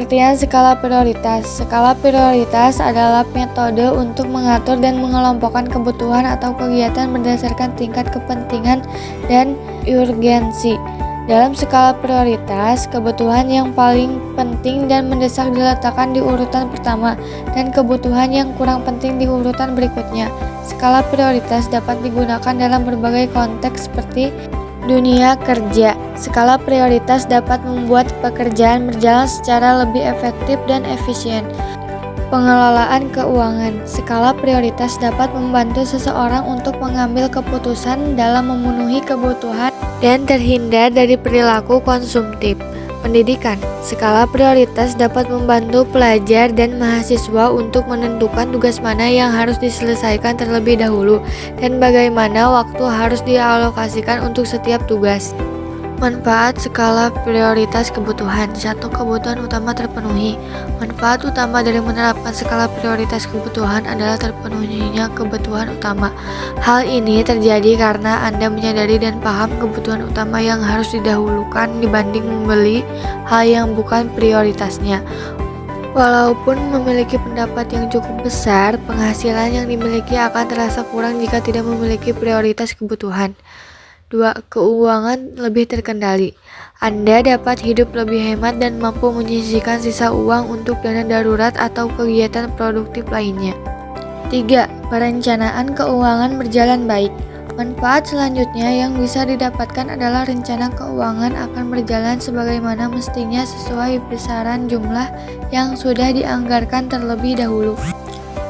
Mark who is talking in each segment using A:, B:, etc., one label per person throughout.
A: Pengertian skala prioritas. Skala prioritas adalah metode untuk mengatur dan mengelompokkan kebutuhan atau kegiatan berdasarkan tingkat kepentingan dan urgensi. Dalam skala prioritas, kebutuhan yang paling penting dan mendesak diletakkan di urutan pertama dan kebutuhan yang kurang penting di urutan berikutnya. Skala prioritas dapat digunakan dalam berbagai konteks seperti dunia kerja. Skala prioritas dapat membuat pekerjaan berjalan secara lebih efektif dan efisien. Pengelolaan keuangan. Skala prioritas dapat membantu seseorang untuk mengambil keputusan dalam memenuhi kebutuhan dan terhindar dari perilaku konsumtif. Pendidikan. Skala prioritas dapat membantu pelajar dan mahasiswa untuk menentukan tugas mana yang harus diselesaikan terlebih dahulu dan bagaimana waktu harus dialokasikan untuk setiap tugas. Manfaat skala prioritas kebutuhan. 1. Kebutuhan utama terpenuhi. Manfaat utama dari menerapkan skala prioritas kebutuhan adalah terpenuhinya kebutuhan utama. Hal ini terjadi karena Anda menyadari dan paham kebutuhan utama yang harus didahulukan dibanding membeli hal yang bukan prioritasnya. Walaupun memiliki pendapat yang cukup besar, penghasilan yang dimiliki akan terasa kurang jika tidak memiliki prioritas kebutuhan. 2. Keuangan lebih terkendali. Anda dapat hidup lebih hemat dan mampu menyisihkan sisa uang untuk dana darurat atau kegiatan produktif lainnya. 3. Perencanaan keuangan berjalan baik. Manfaat selanjutnya yang bisa didapatkan adalah rencana keuangan akan berjalan sebagaimana mestinya sesuai besaran jumlah yang sudah dianggarkan terlebih dahulu.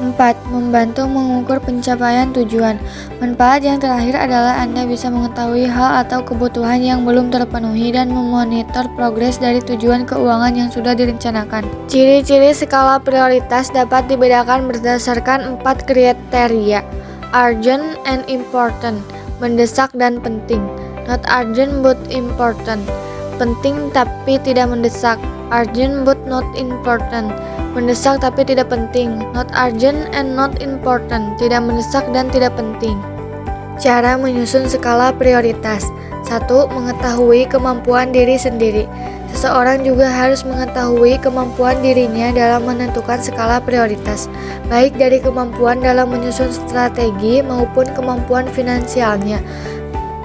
A: 4. Membantu mengukur pencapaian tujuan. Manfaat yang terakhir adalah Anda bisa mengetahui hal atau kebutuhan yang belum terpenuhi dan memonitor progres dari tujuan keuangan yang sudah direncanakan. Ciri-ciri skala prioritas dapat dibedakan berdasarkan 4 kriteria. Urgent and important, mendesak dan penting. Not urgent but important, penting tapi tidak mendesak. Urgent but not important, mendesak tapi tidak penting. Not urgent and not important, tidak mendesak dan tidak penting. Cara menyusun skala prioritas. 1. Mengetahui kemampuan diri sendiri. Seseorang juga harus mengetahui kemampuan dirinya dalam menentukan skala prioritas, baik dari kemampuan dalam menyusun strategi maupun kemampuan finansialnya.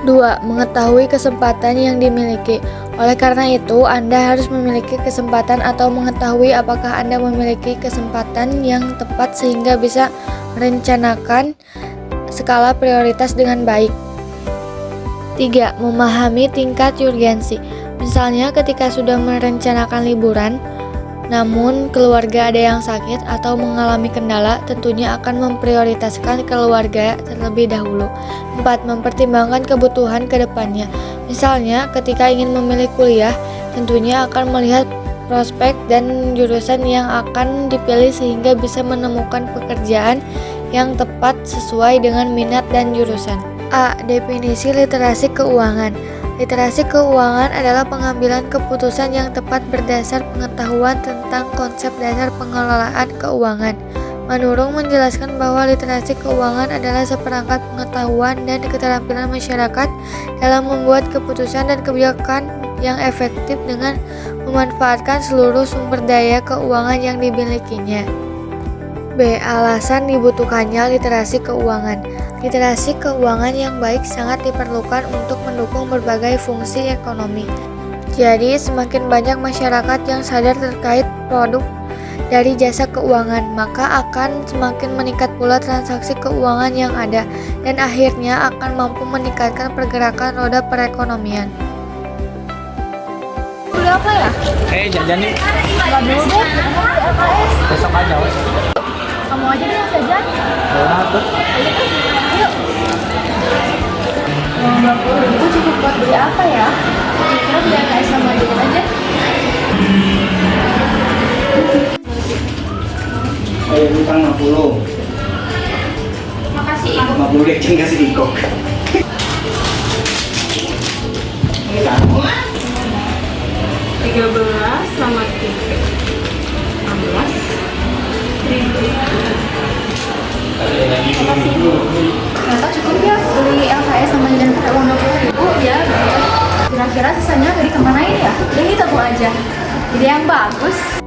A: 2. Mengetahui kesempatan yang dimiliki. Oleh karena itu, Anda harus memiliki kesempatan atau mengetahui apakah Anda memiliki kesempatan yang tepat sehingga bisa merencanakan skala prioritas dengan baik. 3. Memahami tingkat urgensi. Misalnya ketika sudah merencanakan liburan, namun keluarga ada yang sakit atau mengalami kendala, tentunya akan memprioritaskan keluarga terlebih dahulu. 4. Mempertimbangkan kebutuhan ke depannya. Misalnya ketika ingin memilih kuliah, tentunya akan melihat prospek dan jurusan yang akan dipilih sehingga bisa menemukan pekerjaan yang tepat sesuai dengan minat dan jurusan. A. Definisi literasi keuangan. Literasi keuangan adalah pengambilan keputusan yang tepat berdasar pengetahuan tentang konsep dasar pengelolaan keuangan. Manurung menjelaskan bahwa literasi keuangan adalah seperangkat pengetahuan dan keterampilan masyarakat dalam membuat keputusan dan kebijakan yang efektif dengan memanfaatkan seluruh sumber daya keuangan yang dimilikinya. B. Alasan dibutuhkannya literasi keuangan. Literasi keuangan yang baik sangat diperlukan untuk mendukung berbagai fungsi ekonomi. Jadi, semakin banyak masyarakat yang sadar terkait produk dari jasa keuangan, maka akan semakin meningkat pula transaksi keuangan yang ada, dan akhirnya akan mampu meningkatkan pergerakan roda perekonomian.
B: Udah apa ya?
C: Jajan nih.
B: Enggak dulu deh, LKS.
C: Besok aja wes.
B: Kamu aja deh yang jajan.
C: Udah tuh.
B: Yuk. Uang 20.000 cukup buat beli apa ya? Kira-kira beli LKS sama jajan aja.
C: Utang 50.
B: Makasih Ibu.
C: 50 deh, kasih Iko. Ini kamu.
D: 13 sama 3 16
B: Ternyata cukup ya beli LKS sama jajan pakai uang 20.000 ya. Kira-kira sisanya gak dikemanain ya? Jadi tabung aja. Jadi yang bagus.